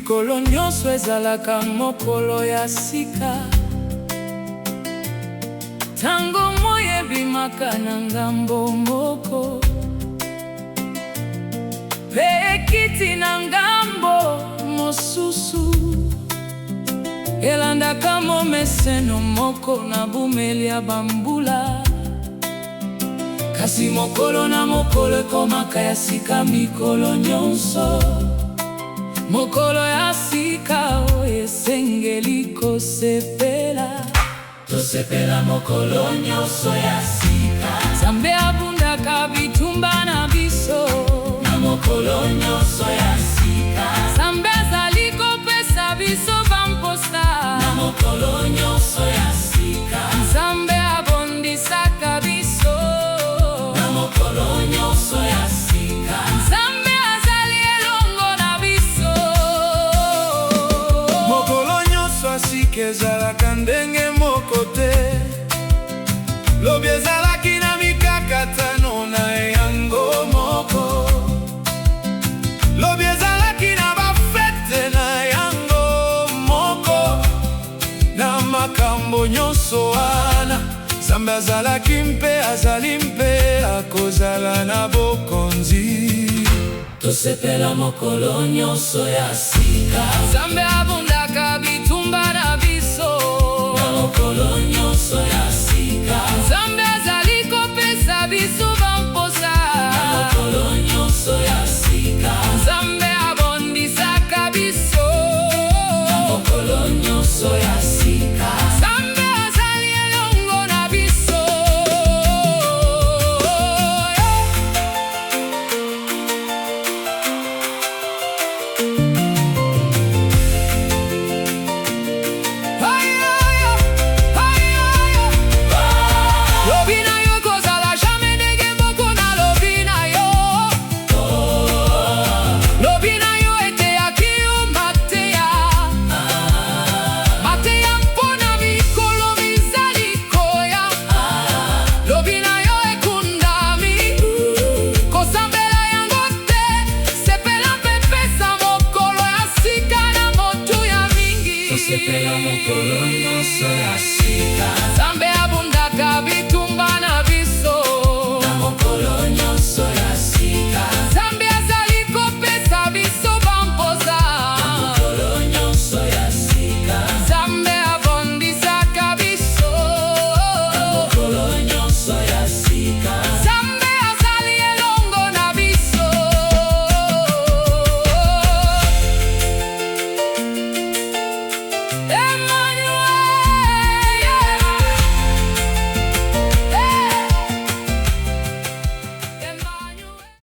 mikolo nyonso ezalaka mokolo ya sika. Tango moi ebimaka na ngambo moko, mpe ekiti na ngambo mosusu elandaka momeseno moko na bumeli ya bambula. Kasi mokolo na mokolo ekomaka ya sika mikolo nyonso. Mokolo ya sika oyo esengeli kosepela. Tosepela mokolo nyonso ya sika. Nzambe abundaka bitumba na biso na mokolo nyonso ya sika. Nzambe azali kopesa biso bamposa na mokolo nyonso ya sika. Nzambe abondisaka biso na mokolo nyonso ya sika. Nzambe azali elongo na biso. Mokolo nyonso ya sika ezalaka ndenge moko te. Lobi ezalaki na mikakatano na yango moko. Lobi ezalaki na bafete na yango moko. Na makambo nyonso wana Nzambe azalaki mpe azali mpe akozala na bokonzi. Tosepela mokolo nyonso ya sika. Nzambe abundaka bitumba na biso na mokolo nyonso ya sika. Nzambe azali kopesa biso bamposa na mokolo nyonso ya sika. Nzambe abondisaka biso na mokolo nyonso ya sika. Nzambe azali elongo na biso. Lobi na yo kozala jamais ndenge moko na lobi na yo. Lobi na yo eteyaki yo mateya. Mateya mpona mikolo mizali koya. Lobi na yo ekundami kosambela yango te. Sepela mpe pesa mokolo ya sika na motu ya mingi. Tosepela mokolo nyonso ya sika. Nzambe abundaka bitu